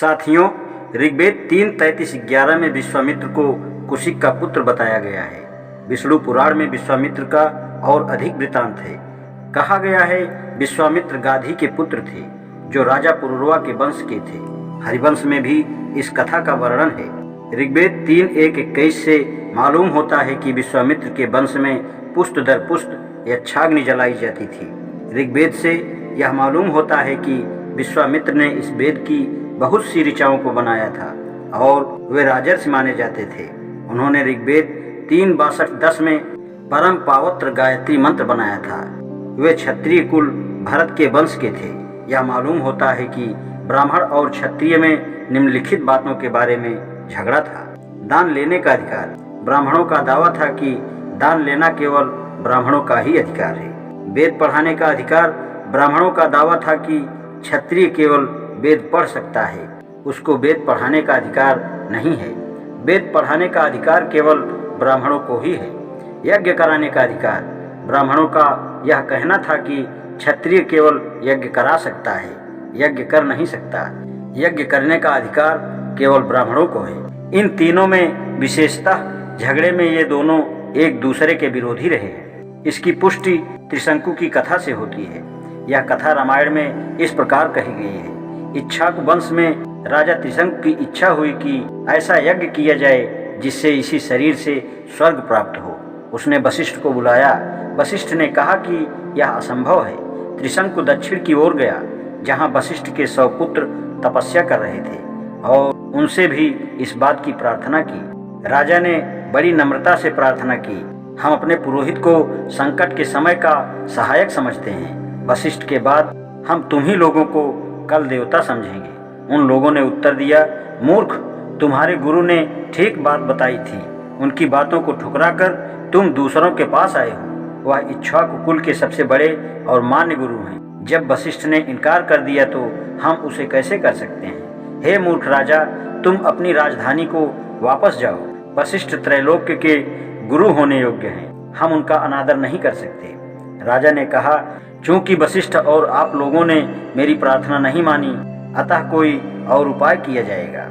साथियों, ऋग्वेद 3:33-11 में विश्वामित्र को कुशिक का पुत्र बताया गया है। विष्णु पुराण में विश्वामित्र का और अधिक वृतांत है। कहा गया है विश्वामित्र गाधी के पुत्र थे जो राजा पुरुरवा के वंश के थे। हरिवंश में भी इस कथा का वर्णन है। ऋग्वेद 3:1-21 से मालूम होता है कि विश्वामित्र के वंश में पुष्ट दर पुष्ट यक्षाग्नि जलाई जाती थी। ऋग्वेद से यह मालूम होता है कि विश्वामित्र ने इस वेद की बहुत सी ऋचाओं को बनाया था और वे राजर्षि माने जाते थे। उन्होंने ऋग्वेद 3:62-10 में परम पावत्र गायत्री मंत्र बनाया था। वे क्षत्रिय कुल भरत के वंश के थे। यह मालूम होता है कि ब्राह्मण और क्षत्रिय में निम्नलिखित बातों के बारे में झगड़ा था। दान लेने का अधिकार। ब्राह्मणों का दावा था कि दान लेना केवल ब्राह्मणों का ही अधिकार है। वेद पढ़ाने का अधिकार। ब्राह्मणों का दावा था कि क्षत्रिय केवल वेद पढ़ सकता है, उसको वेद पढ़ाने का अधिकार नहीं है। वेद पढ़ाने का अधिकार केवल ब्राह्मणों को ही है। यज्ञ कराने का अधिकार। ब्राह्मणों का यह कहना था कि क्षत्रिय केवल यज्ञ करा सकता है, यज्ञ कर नहीं सकता। यज्ञ करने का अधिकार केवल ब्राह्मणों को है। इन तीनों में विशेषतः झगड़े में ये दोनों एक दूसरे के विरोधी रहे हैं। इसकी पुष्टि त्रिशंकु की कथा से होती है। यह कथा रामायण में इस प्रकार कही गई है। इक्ष्वाकु वंश में राजा त्रिशंकु की इच्छा हुई कि ऐसा यज्ञ किया जाए जिससे इसी शरीर से स्वर्ग प्राप्त हो। उसने वशिष्ठ को बुलाया। वशिष्ठ ने कहा कि यह असंभव है। त्रिशंकु दक्षिण की ओर गया जहाँ वशिष्ठ के 100 पुत्र तपस्या कर रहे थे और उनसे भी इस बात की प्रार्थना की। राजा ने बड़ी नम्रता से प्रार्थना की, हम अपने पुरोहित को संकट के समय का सहायक समझते हैं। वशिष्ठ के बाद हम तुम ही लोगों को कल देवता समझेंगे। उन लोगों ने उत्तर दिया, मूर्ख, तुम्हारे गुरु ने ठीक बात बताई थी। उनकी बातों को ठुकराकर तुम दूसरों के पास आए हो। वह इक्ष्वाकु कुल के सबसे बड़े और मान्य गुरु हैं। जब वशिष्ठ ने इनकार कर दिया तो हम उसे कैसे कर सकते हैं। हे मूर्ख राजा, तुम अपनी राजधानी को वापस जाओ। वशिष्ठ त्रैलोक्य के गुरु होने योग्य हैं, हम उनका अनादर नहीं कर सकते। राजा ने कहा, चूंकि वशिष्ठ और आप लोगों ने मेरी प्रार्थना नहीं मानी, अतः कोई और उपाय किया जाएगा।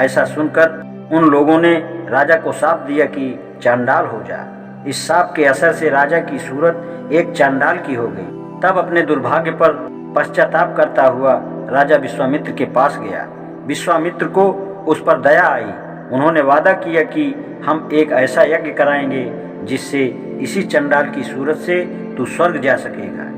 ऐसा सुनकर उन लोगों ने राजा को शाप दिया कि चांडाल हो जा। इस शाप के असर से राजा की सूरत एक चांडाल की हो गई। तब अपने दुर्भाग्य पर पश्चाताप करता हुआ राजा विश्वामित्र के पास गया। विश्वामित्र को उस पर दया आई। उन्होंने वादा किया कि हम एक ऐसा यज्ञ कराएंगे जिससे इसी चंडाल की सूरत से तू स्वर्ग जा सकेगा।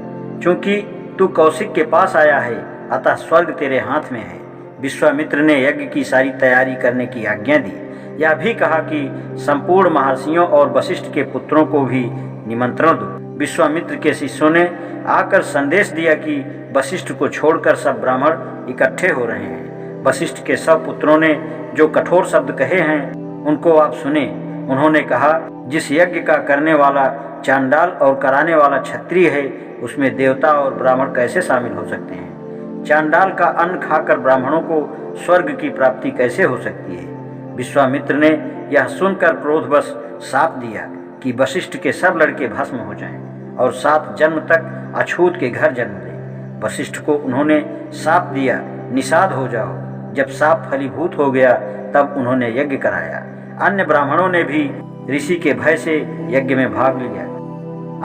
क्योंकि तू कौशिक के पास आया है, अतः स्वर्ग तेरे हाथ में है। विश्वामित्र ने यज्ञ की सारी तैयारी करने की आज्ञा दी। यह भी कहा कि संपूर्ण महर्षियों और वशिष्ठ के पुत्रों को भी निमंत्रण दो। विश्वामित्र के शिष्यों ने आकर संदेश दिया कि वशिष्ठ को छोड़कर सब ब्राह्मण इकट्ठे हो रहे हैं। वशिष्ठ के सब पुत्रों ने जो कठोर शब्द कहे हैं उनको आप सुने। उन्होंने कहा, जिस यज्ञ का करने वाला चांडाल और कराने वाला क्षत्रिय है, उसमें देवता और ब्राह्मण कैसे शामिल हो सकते हैं। चांडाल का अन्न खाकर ब्राह्मणों को स्वर्ग की प्राप्ति कैसे हो सकती है। विश्वामित्र ने यह सुनकर क्रोधवश शाप दिया कि वशिष्ठ के सब लड़के भस्म हो जाएं और 7 जन्म तक अछूत के घर जन्म लें। वशिष्ठ को उन्होंने शाप दिया, निषाद हो जाओ। जब शाप फलीभूत हो गया तब उन्होंने यज्ञ कराया। अन्य ब्राह्मणों ने भी ऋषि के भय से यज्ञ में भाग लिया।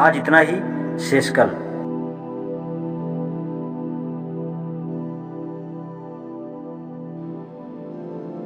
आज इतना ही, शेष कल।